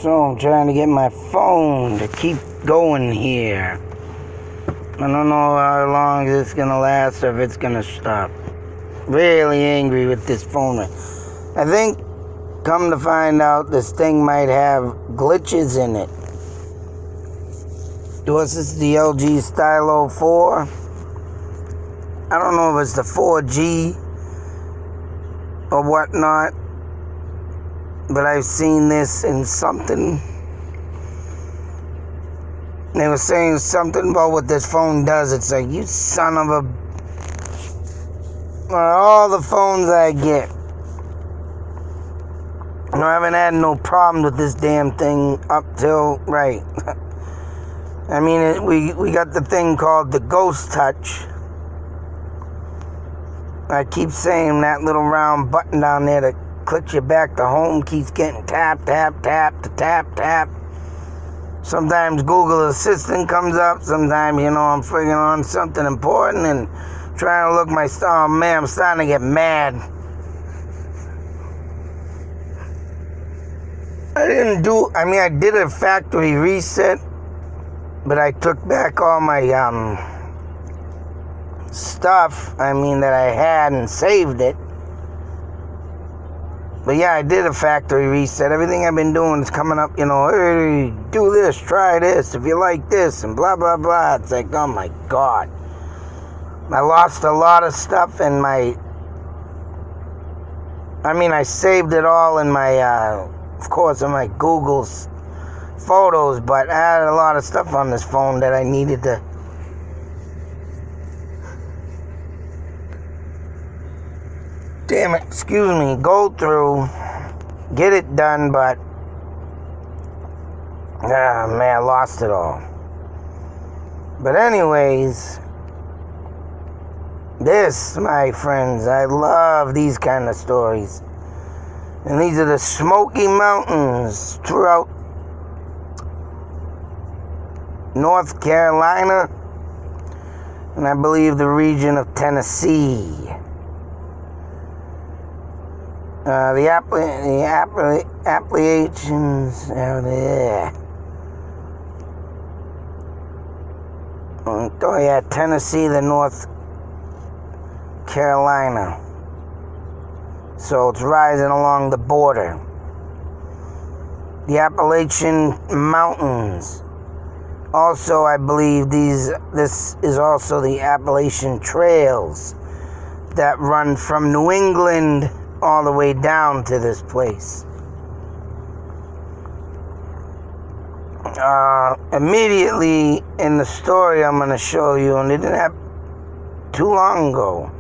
So I'm trying to get my phone to keep going here. I don't know how long this is gonna last or if it's gonna stop. Really angry with this phone. I think, come to find out, this thing might have glitches in it. This is the LG Stylo 4. I don't know if it's the 4G or whatnot, but I've seen this in something. They were saying something about what this phone does. It's like, you son of a... all the phones I get, I haven't had no problem with this damn thing up till right. I mean, we got the thing called the Ghost Touch. I keep saying that little round button down there that clicks you back to home keeps getting tap, tap, tap, to tap, tap. Sometimes Google Assistant comes up. Sometimes, I'm friggin' on something important and trying to look my stuff. Oh man, I'm starting to get mad. I did a factory reset, but I took back all my stuff, that I had and saved it. But yeah, I did a factory reset. Everything I've been doing is coming up, hey, do this, try this, if you like this, and blah, blah, blah. It's like, oh my God. I lost a lot of stuff in I saved it all in my, of course, in my Google's photos, but I had a lot of stuff on this phone that I needed to go through, get it done, but I lost it all. But anyways, this, my friends, I love these kind of stories. And these are the Smoky Mountains throughout North Carolina, and I believe the region of Tennessee. The applications out there. Oh yeah, Tennessee to North Carolina. So it's rising along the border. The Appalachian Mountains. Also, I believe this is also the Appalachian Trails that run from New England all the way down to this place. Immediately in the story I'm going to show you, and it didn't happen too long ago.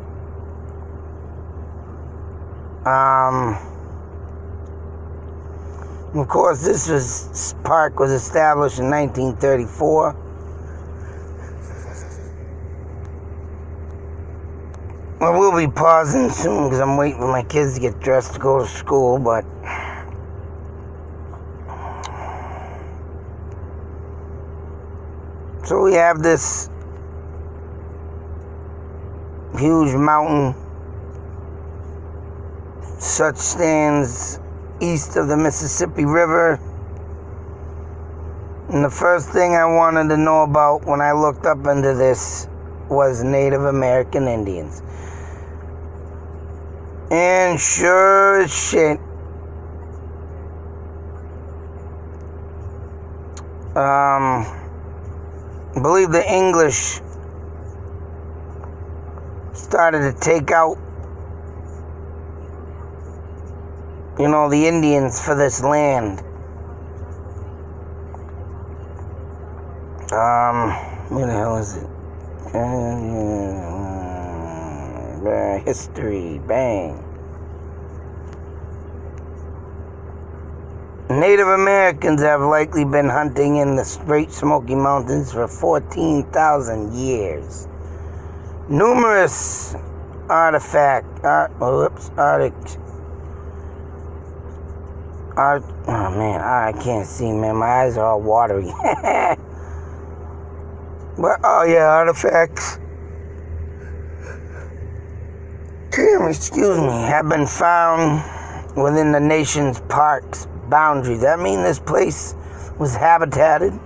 Of course, this park was established in 1934. Well, we'll be pausing soon because I'm waiting for my kids to get dressed to go to school, but so we have this huge mountain. Such stands east of the Mississippi River. And the first thing I wanted to know about when I looked up into this was Native American Indians. And sure as shit, I believe the English started to take out, the Indians for this land. Where the hell is it? History, bang. Native Americans have likely been hunting in the Great Smoky Mountains for 14,000 years. Numerous I can't see, man. My eyes are all watery. But, artifacts. Have been found within the nation's parks, boundary. That means this place was habitated.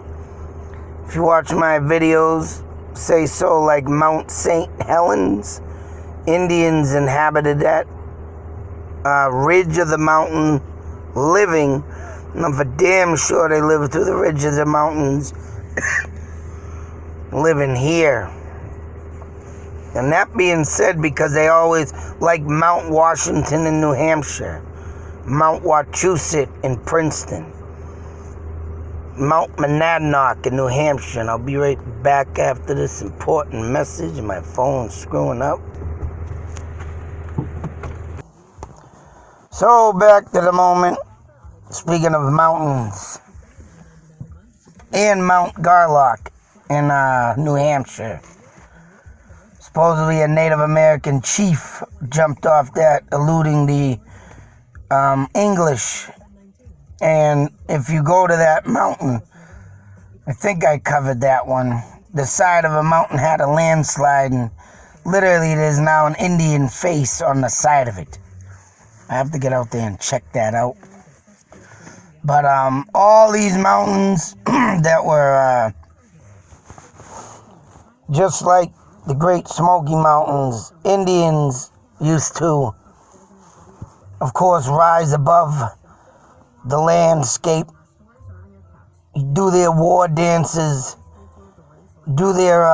If you watch my videos, say so, like Mount St. Helens, Indians inhabited that ridge of the mountain living. And I'm for damn sure they lived through the ridge of the mountains living here. And that being said, because they always like Mount Washington in New Hampshire, Mount Wachusett in Princeton, Mount Monadnock in New Hampshire. And I'll be right back after this important message. My phone's screwing up. So back to the moment. Speaking of mountains, and Mount Garlock in New Hampshire. Supposedly a Native American chief jumped off that, eluding the English. And if you go to that mountain, I think I covered that one. The side of a mountain had a landslide, and literally there's now an Indian face on the side of it. I have to get out there and check that out. But all these mountains that were just like the Great Smoky Mountains, Indians used to, of course, rise above the landscape, do their war dances, do their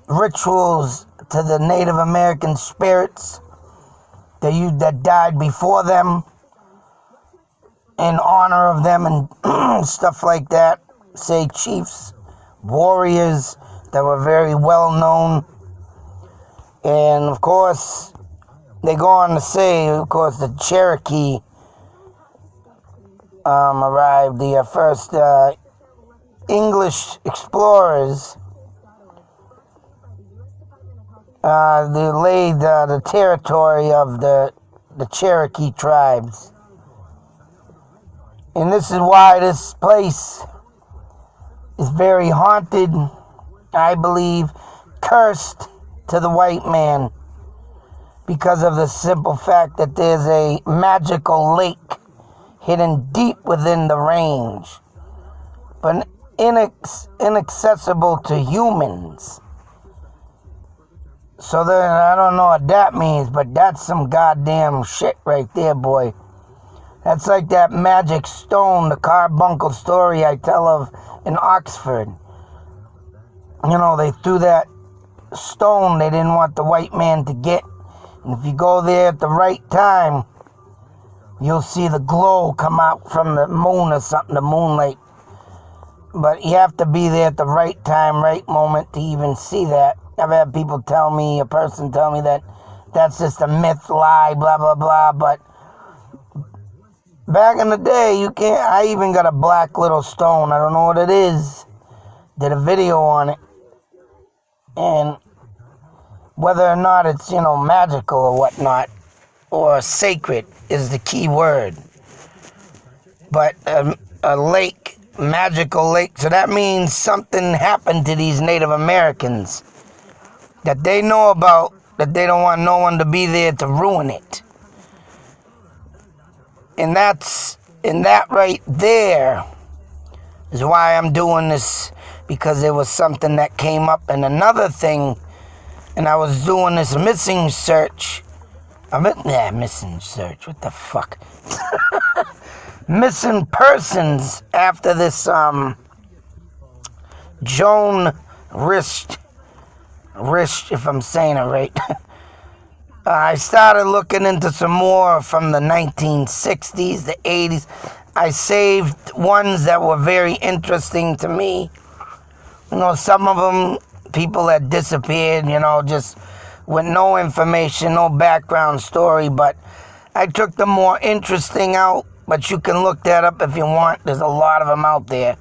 rituals to the Native American spirits that died before them, in honor of them and stuff like that. Say chiefs, warriors that were very well known. And of course, they go on to say, of course, the Cherokee arrived, the first English explorers. They laid the territory of the Cherokee tribes. And this is why this place is very haunted, I believe, cursed to the white man, because of the simple fact that there's a magical lake hidden deep within the range, but inaccessible to humans. So then, I don't know what that means, but that's some goddamn shit right there, boy. That's like that magic stone, the carbuncle story I tell of in Oxford. You know, they threw that stone they didn't want the white man to get. And if you go there at the right time, you'll see the glow come out from the moon or something, the moonlight. But you have to be there at the right time, right moment to even see that. I've had people tell me, a person tell me that that's just a myth, lie, blah, blah, blah. But back in the day, you can't. I even got a black little stone. I don't know what it is. Did a video on it. And whether or not it's, magical or whatnot, or sacred is the key word. But a lake, magical lake. So that means something happened to these Native Americans that they know about, that they don't want no one to be there to ruin it. And that right there is why I'm doing this, because there was something that came up. And another thing, and I was doing this missing search. Missing search, what the fuck? Missing persons after this Joan Rist, if I'm saying it right. I started looking into some more from the 1960s, the 80s. I saved ones that were very interesting to me. Some of them, people that disappeared, just with no information, no background story. But I took the more interesting out, but you can look that up if you want. There's a lot of them out there.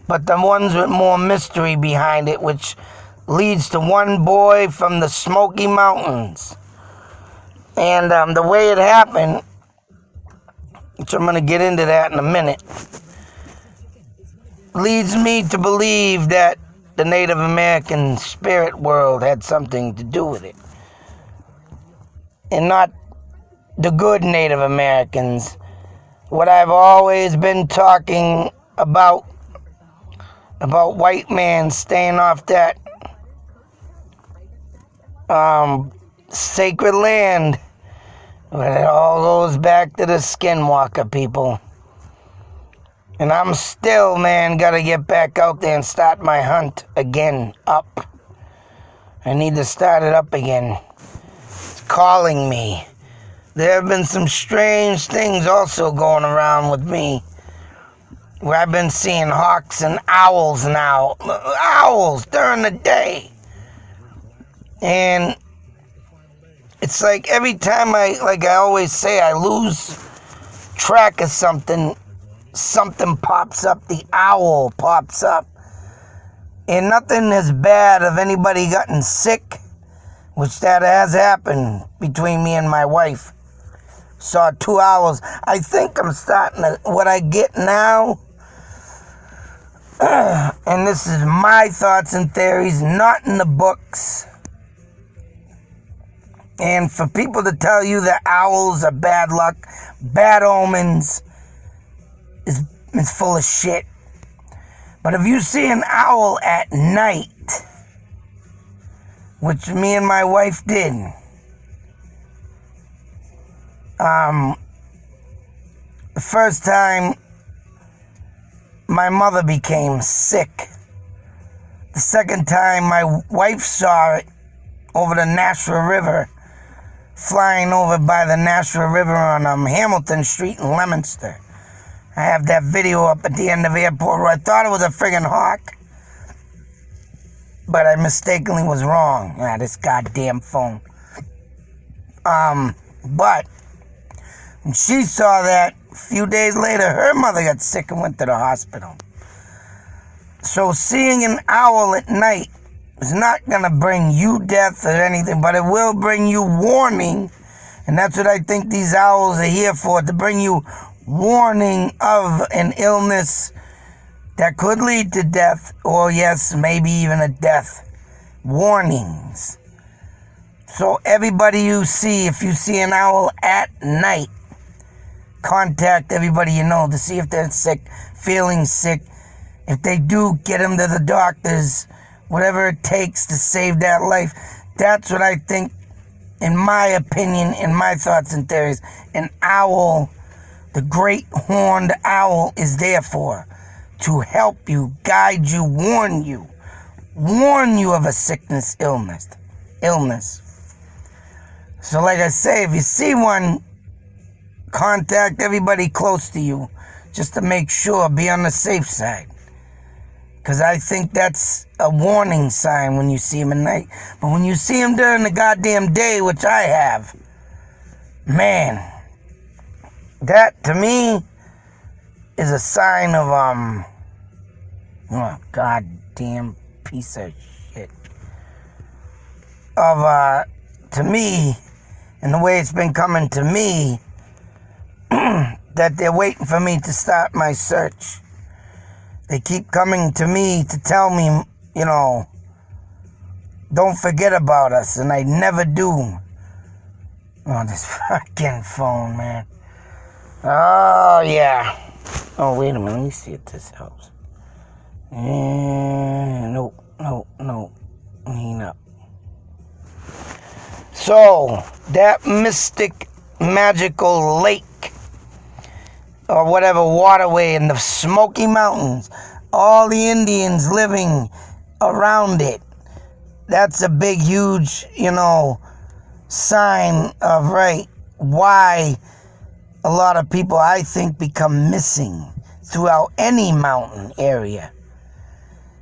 But the ones with more mystery behind it, which leads to one boy from the Smoky Mountains. And the way it happened, which I'm going to get into that in a minute, leads me to believe that the Native American spirit world had something to do with it. And not the good Native Americans, what I've always been talking about white man staying off that sacred land. But it all goes back to the skinwalker people. And I'm still, man, gotta get back out there and start my hunt again, up. I need to start it up again. It's calling me. There have been some strange things also going around with me, where I've been seeing hawks and owls now. Owls during the day. And it's like every time I always say, I lose track of something pops up, the owl pops up. And nothing as bad of anybody gotten sick, which that has happened between me and my wife. Saw 2 owls. I think I'm starting to, what I get now, and this is my thoughts and theories, not in the books. And for people to tell you that owls are bad luck, bad omens, is full of shit. But if you see an owl at night, which me and my wife did, the first time my mother became sick. The second time my wife saw it over the Nashua River, flying over by the Nashua River on Hamilton Street in Leominster. I have that video up at the end of the airport where I thought it was a friggin' hawk, but I mistakenly was wrong. This goddamn phone. But when she saw that, a few days later, her mother got sick and went to the hospital. So seeing an owl at night is not going to bring you death or anything, but it will bring you warning. And that's what I think these owls are here for, to bring you warning of an illness that could lead to death, or yes, maybe even a death. Warnings. So everybody you see, if you see an owl at night, contact everybody you know to see if they're sick, feeling sick. If they do, get them to the doctors, whatever it takes to save that life. That's what I think, in my opinion, in my thoughts and theories, an owl, the great horned owl, is there for. To help you, guide you, warn you of a sickness, illness. So like I say, if you see one, contact everybody close to you just to make sure, be on the safe side. Because I think that's a warning sign when you see them at night. But when you see them during the goddamn day, which I have, man, that to me is a sign of, goddamn piece of shit. Of, to me, and the way it's been coming to me, that they're waiting for me to start my search. They keep coming to me to tell me, don't forget about us, and I never do. Oh, this fucking phone, man. Oh, yeah. Oh, wait a minute. Let me see if this helps. No. Hang up. So, that mystic, magical lake, or whatever waterway in the Smoky Mountains, all the Indians living around it, that's a big, huge, sign of, why a lot of people, I think, become missing throughout any mountain area.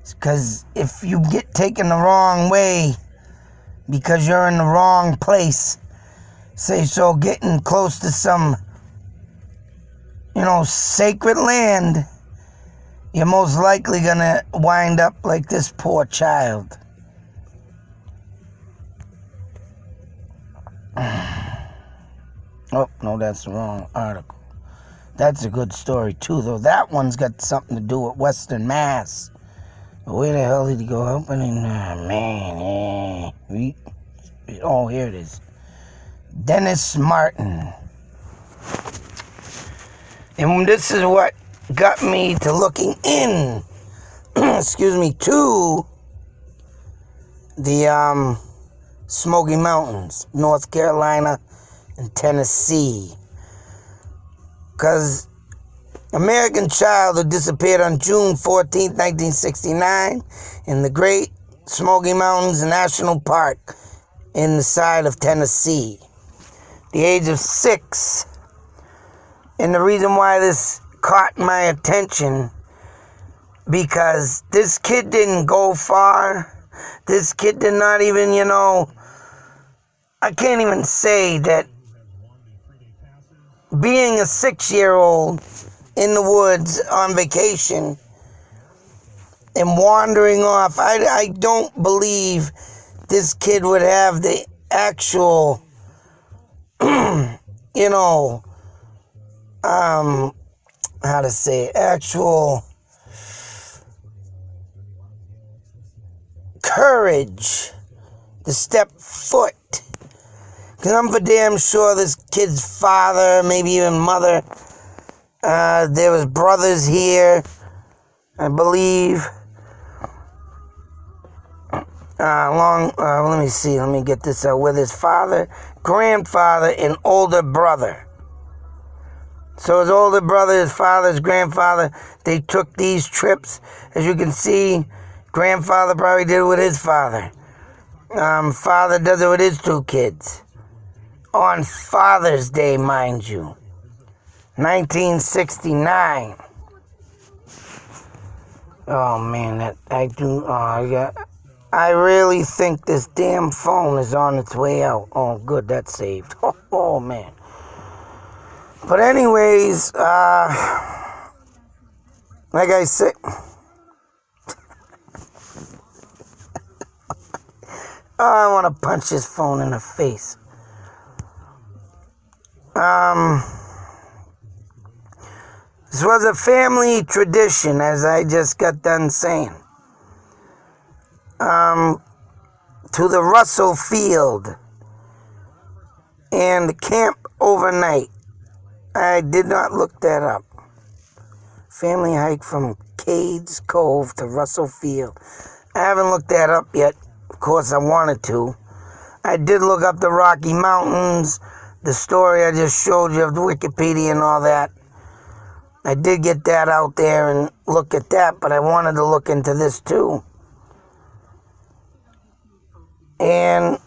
Because if you get taken the wrong way because you're in the wrong place, say so, getting close to some, sacred land, you're most likely gonna wind up like this poor child. Oh, no, that's the wrong article. That's a good story, too, though. That one's got something to do with Western Mass. But where the hell did he go? Opening? Oh, here it is. Dennis Martin. And this is what got me to looking in, excuse me, to the Smoky Mountains, North Carolina and Tennessee. Because American child who disappeared on June 14, 1969 in the Great Smoky Mountains National Park in the side of Tennessee. The age of 6. And the reason why this caught my attention, because this kid didn't go far. This kid did not even, I can't even say that being a 6-year-old in the woods on vacation and wandering off, I don't believe this kid would have the actual, how to say it, actual courage to step foot. Because I'm for damn sure this kid's father, maybe even mother, there was brothers here, I believe. Let me see, let me get this out. With his father, grandfather, and older brother. So his older brother, his father, his grandfather, they took these trips. As you can see, grandfather probably did it with his father. Father does it with his 2 kids. On Father's Day, mind you. 1969. Oh man, I really think this damn phone is on its way out. Oh good, that's saved. Oh man. But anyways, like I said, I want to punch this phone in the face. This was a family tradition, as I just got done saying. To the Russell Field and camp overnight. I did not look that up. Family hike from Cades Cove to Russell Field. I haven't looked that up yet. Of course, I wanted to. I did look up the Rocky Mountains, the story I just showed you of the Wikipedia and all that. I did get that out there and look at that, but I wanted to look into this too. And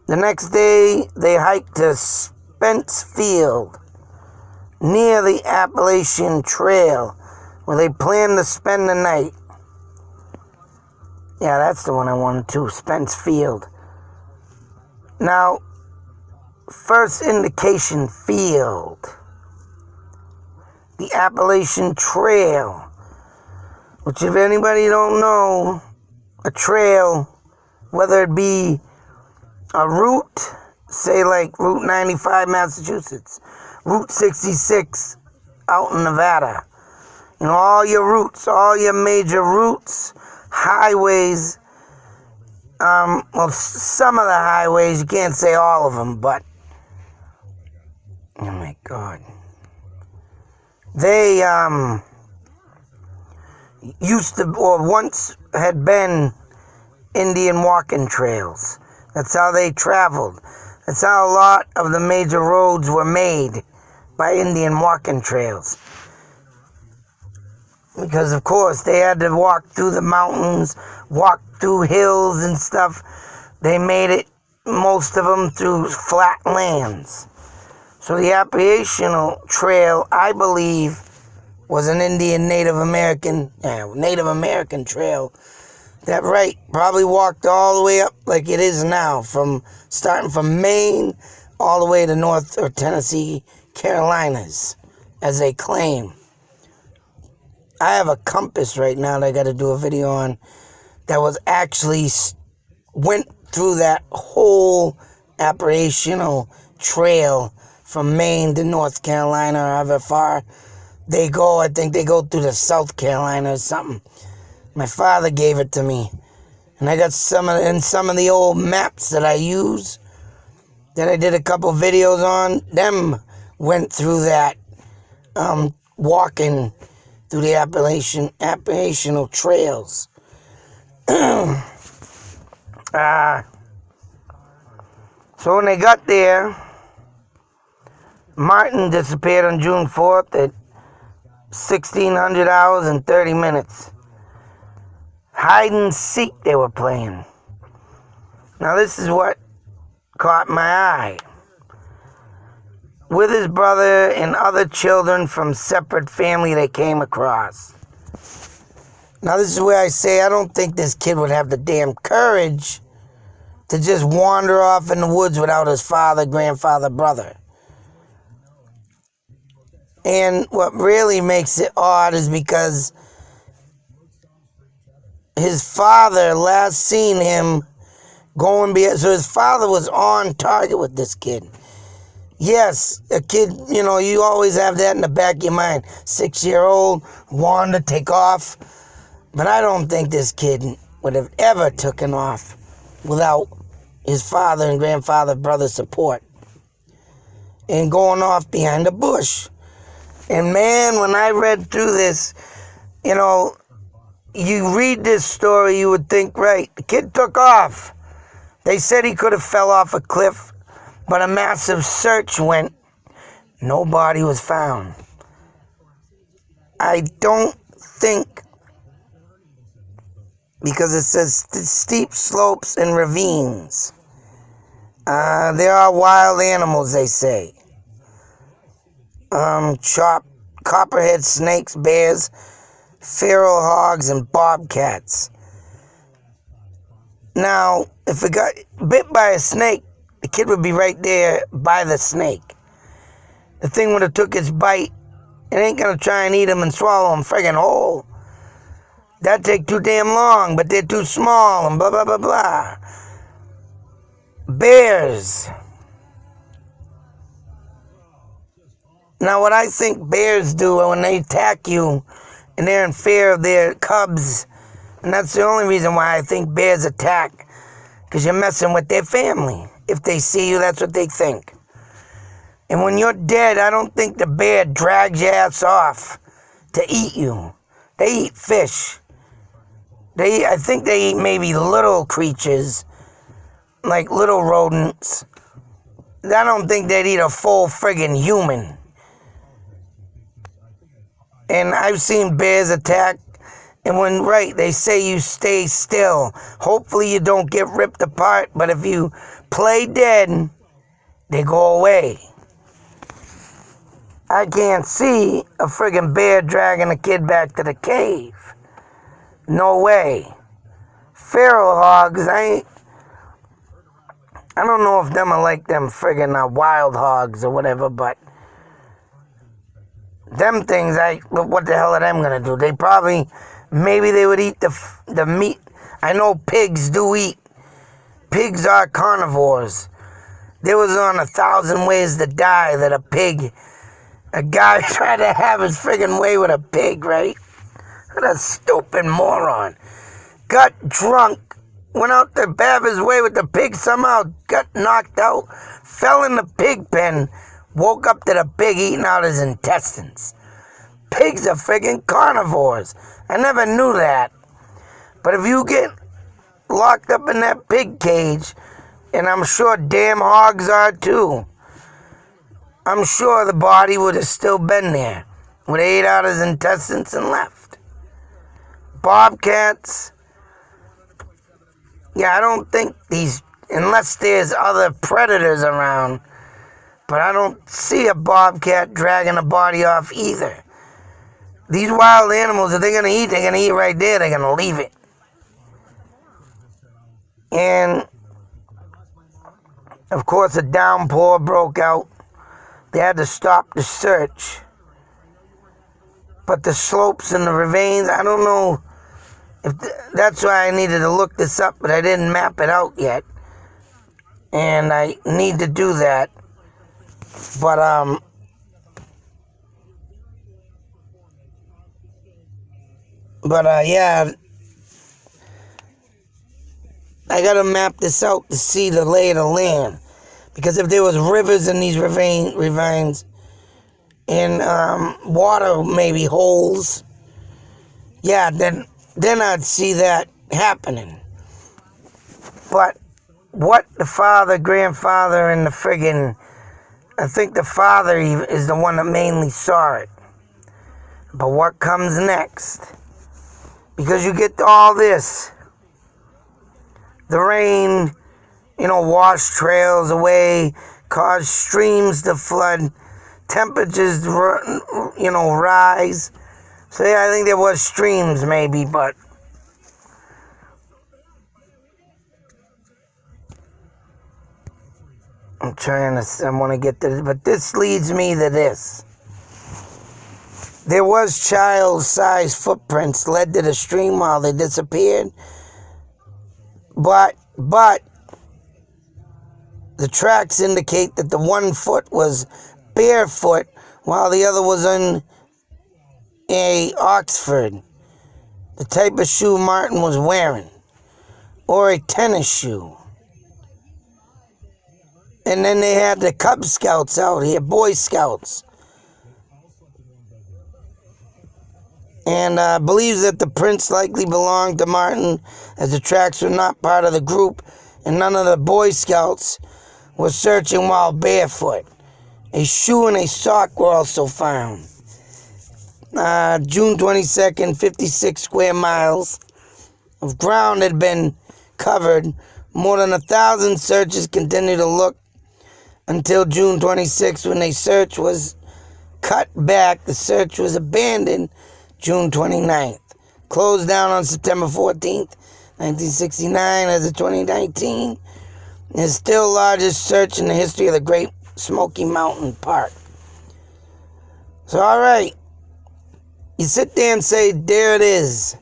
the next day, they hiked to Spence Field, near the Appalachian Trail, where they planned to spend the night. Yeah, that's the one I wanted to, Spence Field. Now, first indication field. The Appalachian Trail, which if anybody don't know, a trail, whether it be a route, say like Route 95 Massachusetts, Route 66 out in Nevada, all your routes, all your major routes, highways, some of the highways, you can't say all of them, but, oh my God. They, used to, or once had been Indian walking trails. That's how they traveled. That's how a lot of the major roads were made, by Indian walking trails. Because, of course, they had to walk through the mountains, walk through hills and stuff. They made it, most of them, through flat lands. So the Appalachian Trail, I believe, was an Indian Native American trail that, probably walked all the way up like it is now, starting from Maine all the way to North or Tennessee, Carolinas, as they claim. I have a compass right now that I got to do a video on that was actually went through that whole Appalachian Trail from Maine to North Carolina, or however far they go. I think they go through to South Carolina or something. My father gave it to me. And I got some of the old maps that I use, that I did a couple videos on. Them went through that, walking through the Appalachian trails. So when they got there, Martin disappeared on June 4th at 1600 hours and 30 minutes. Hide and seek they were playing. Now this is what caught my eye. With his brother and other children from separate family they came across. Now this is where I say I don't think this kid would have the damn courage to just wander off in the woods without his father, grandfather, brother. And what really makes it odd is because his father last seen him going behind, so his father was on target with this kid. Yes, a kid, you always have that in the back of your mind. 6-year-old, wander, take off. But I don't think this kid would have ever taken off without his father and grandfather, brother's support. And going off behind a bush. And man, when I read through this, you read this story, you would think, right, the kid took off. They said he could have fell off a cliff, but a massive search went. No body was found. I don't think, because it says steep slopes and ravines. There are wild animals, they say. Copperhead snakes, bears, feral hogs, and bobcats. Now, if it got bit by a snake, the kid would be right there by the snake. The thing would have took its bite. It ain't gonna try and eat him and swallow him friggin' whole. That'd take too damn long, but they're too small and blah, blah, blah, blah. Bears. Now, what I think bears do when they attack you and they're in fear of their cubs, and that's the only reason why I think bears attack, because you're messing with their family. If they see you, that's what they think. And when you're dead, I don't think the bear drags your ass off to eat you. They eat fish. I think they eat maybe little creatures, like little rodents. I don't think they'd eat a full friggin' human. And I've seen bears attack, and they say you stay still. Hopefully you don't get ripped apart, but if you play dead, they go away. I can't see a friggin' bear dragging a kid back to the cave. No way. Feral hogs, I don't know if them are like them friggin' wild hogs or whatever, but them things, what the hell are them gonna do? Maybe they would eat the meat. I know pigs do eat. Pigs are carnivores. There was on 1,000 Ways to Die that a guy tried to have his friggin' way with a pig, right? What a stupid moron. Got drunk, went out to have his way with the pig, somehow got knocked out, fell in the pig pen, woke up to the pig eating out his intestines. Pigs are friggin' carnivores. I never knew that. But if you get locked up in that pig cage, and I'm sure damn hogs are too, I'm sure the body would have still been there. Would have ate out his intestines and left. Bobcats. Yeah, I don't think unless there's other predators around, but I don't see a bobcat dragging a body off either. These wild animals, if they're going to eat right there. They're going to leave it. And, of course, a downpour broke out. They had to stop the search. But the slopes and the ravines, I don't know if that's why I needed to look this up, but I didn't map it out yet. And I need to do that. But, yeah, I gotta map this out to see the lay of the land. Because if there was rivers in these ravines, in water, maybe holes, yeah, then I'd see that happening. But what the father, grandfather, and the friggin', I think the father is the one that mainly saw it. But what comes next? Because you get all this. The rain, washed trails away, caused streams to flood, temperatures, rise. So yeah, I think there was streams maybe, but I want to get to this, but this leads me to this. There was child-sized footprints led to the stream while they disappeared, but the tracks indicate that the one foot was barefoot while the other was in a Oxford, the type of shoe Martin was wearing, or a tennis shoe. And then they had the Cub Scouts out here, Boy Scouts. And believes that the prints likely belonged to Martin, as the tracks were not part of the group, and none of the Boy Scouts were searching while barefoot. A shoe and a sock were also found. June 22nd, 56 square miles of ground had been covered. More than 1,000 searchers continued to look until June 26th, when a search was cut back. The search was abandoned June 29th. Closed down on September 14th, 1969 as of 2019. Is still the largest search in the history of the Great Smoky Mountain Park. So, all right. You sit there and say, there it is.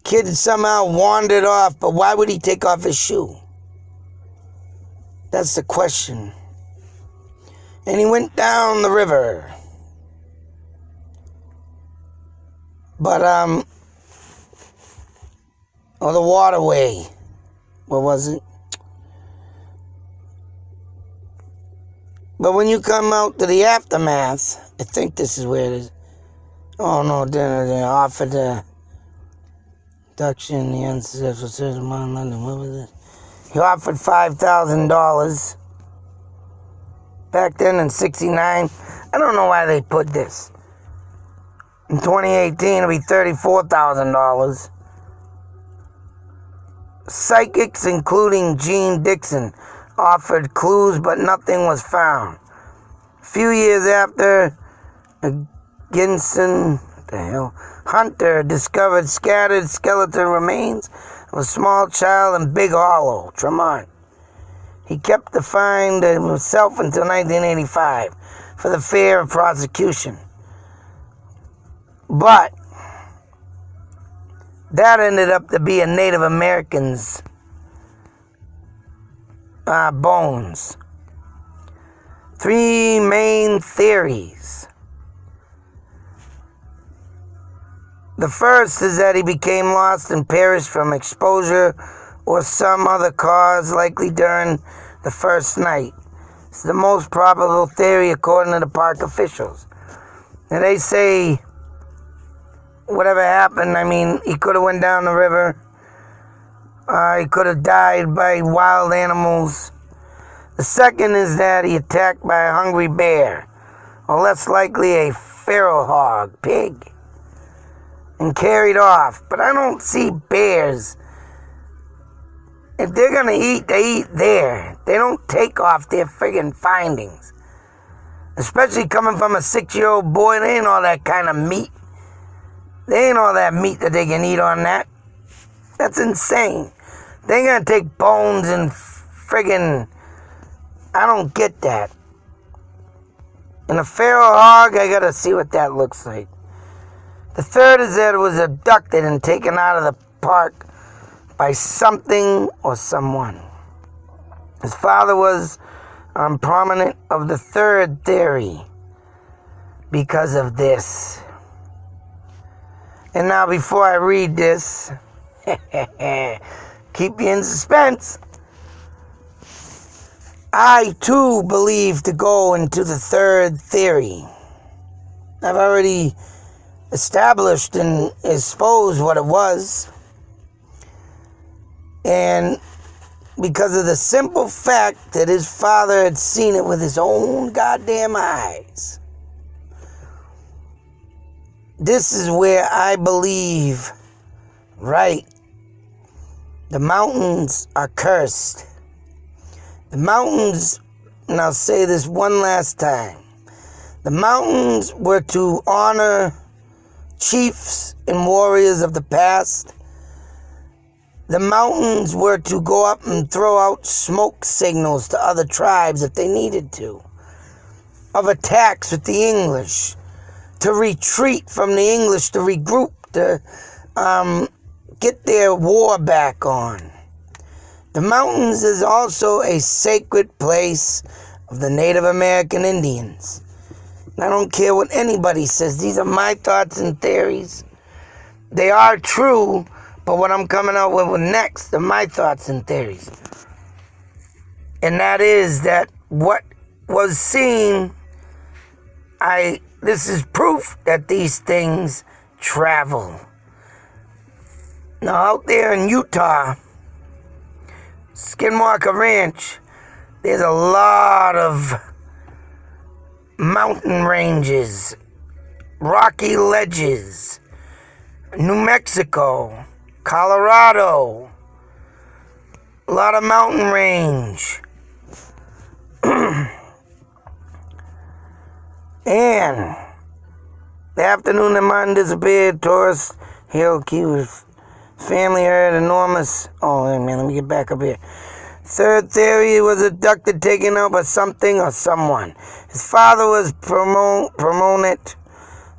Kid somehow wandered off, but why would he take off his shoe? That's the question. And he went down the river. But, or the waterway. What was it? But when you come out to the aftermath, I think this is where it is. Oh no, then they offered the abduction, the unsuccessful search of London. What was it? He offered $5,000 back then in '69. I don't know why they put this. In 2018, it'll be $34,000. Psychics, including Gene Dixon, offered clues, but nothing was found. A few years after, Hunter discovered scattered skeleton remains of a small child in Big Hollow, Tremont. He kept the find himself until 1985 for the fear of prosecution. But that ended up to be a Native American's bones. Three main theories. The first is that he became lost and perished from exposure or some other cause, likely during the first night. It's the most probable theory according to the park officials. And they say whatever happened, he could have went down the river. He could have died by wild animals. The second is that he attacked by a hungry bear, or less likely a feral hog, pig, and carried off. But I don't see bears. If they're going to eat, they eat there. They don't take off their friggin' findings. Especially coming from a 6-year-old boy, they ain't all that kind of meat. They ain't all that meat that they can eat on that. That's insane. They ain't going to take bones and friggin'... I don't get that. And a feral hog, I got to see what that looks like. The third is that it was abducted and taken out of the park by something or someone. His father was prominent of the third theory because of this. And now before I read this, keep you in suspense. I too believe to go into the third theory. I've already established and exposed what it was. And because of the simple fact that his father had seen it with his own goddamn eyes. This is where I believe, right, the mountains are cursed. The mountains, and I'll say this one last time, the mountains were to honor chiefs and warriors of the past. The mountains were to go up and throw out smoke signals to other tribes if they needed to, of attacks with the English, to retreat from the English, to regroup, to get their war back on. The mountains is also a sacred place of the Native American Indians. And I don't care what anybody says. These are my thoughts and theories. They are true, but what I'm coming out with next are my thoughts and theories. And that is that what was seen, this is proof that these things travel. Now out there in Utah, Skinwalker Ranch, there's a lot of mountain ranges, rocky ledges. New Mexico, Colorado, a lot of mountain range. And the afternoon that Martin disappeared, tourists hailed Key with family heard enormous. Oh, wait a minute, let me get back up here. Third theory, he was abducted, taken out by something or someone. His father was proponent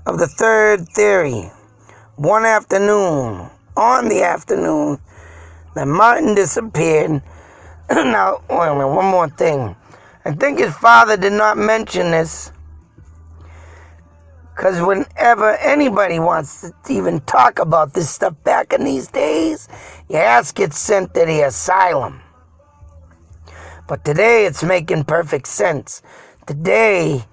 of the third theory. On the afternoon that Martin disappeared. Now, wait a minute, one more thing. I think his father did not mention this, because whenever anybody wants to even talk about this stuff back in these days, your ass gets sent to the asylum. But today it's making perfect sense. Today,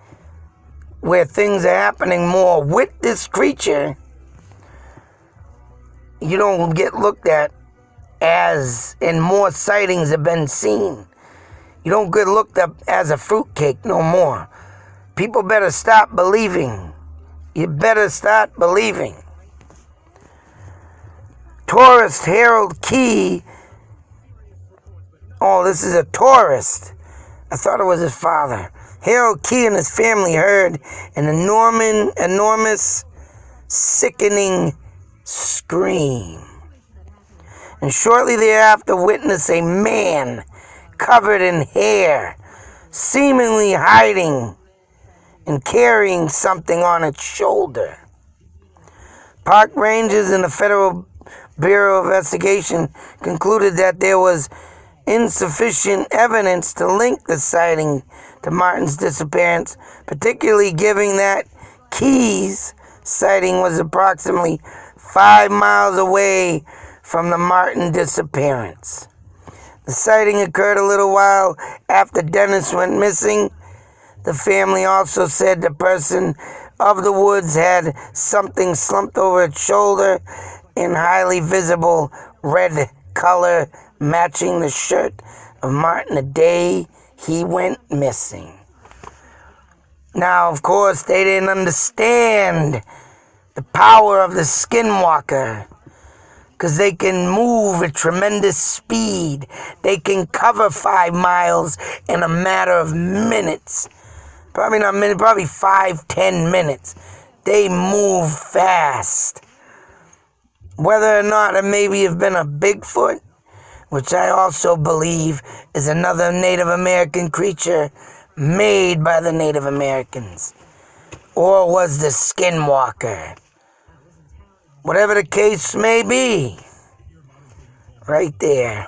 where things are happening more with this creature, you don't get looked at as, and more sightings have been seen. You don't get looked up as a fruitcake no more. People better stop believing. You better start believing. Tourist Harold Key. Oh, this is a tourist. I thought it was his father. Harold Key and his family heard an enormous, sickening scream. And shortly thereafter witnessed a man covered in hair, seemingly hiding and carrying something on its shoulder. Park rangers and the Federal Bureau of Investigation concluded that there was insufficient evidence to link the sighting to Martin's disappearance, particularly given that Key's sighting was approximately 5 miles away from the Martin disappearance. The sighting occurred a little while after Dennis went missing. The family also said the person of the woods had something slumped over its shoulder in highly visible red color, matching the shirt of Martin the day he went missing. Now, of course, they didn't understand the power of the skinwalker, because they can move at tremendous speed. They can cover 5 miles in a matter of minutes. Probably not minutes, probably 5-10 minutes. They move fast. Whether or not it maybe have been a Bigfoot, which I also believe is another Native American creature made by the Native Americans, or was the skinwalker. Whatever the case may be, right there.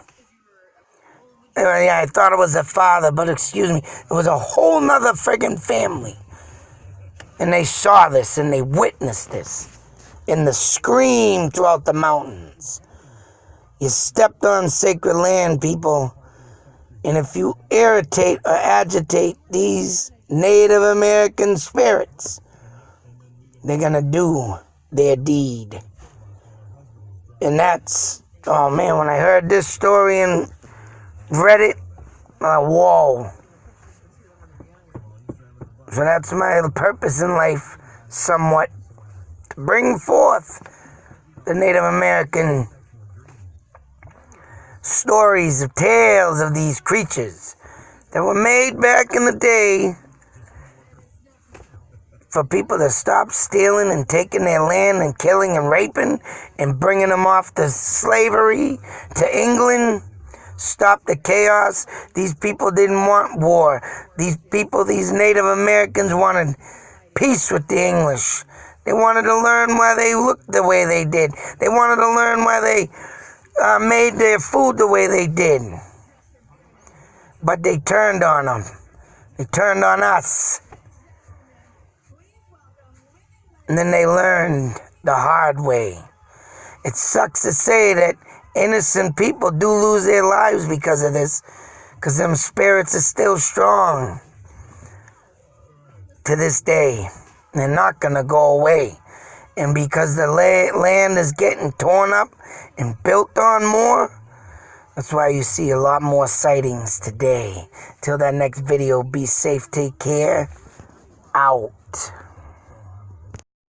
I thought it was the father, but excuse me, it was a whole nother friggin' family. And they saw this and they witnessed this in the scream throughout the mountains. You stepped on sacred land, people. And if you irritate or agitate these Native American spirits, they're gonna do their deed. And that's, oh man, when I heard this story and read it, whoa. So that's my purpose in life, somewhat, to bring forth the Native American stories of tales of these creatures that were made back in the day for people to stop stealing and taking their land and killing and raping and bringing them off to slavery to England. Stop the chaos. These people didn't want war. These people, these Native Americans, wanted peace with the English. They wanted to learn why they looked the way they did. They wanted to learn why they made their food the way they did. But they turned on them. They turned on us. And then they learned the hard way. It sucks to say that innocent people do lose their lives because of this, because them spirits are still strong to this day. They're not going to go away. And because the land is getting torn up and built on more, that's why you see a lot more sightings today. Till that next video, be safe, take care, out.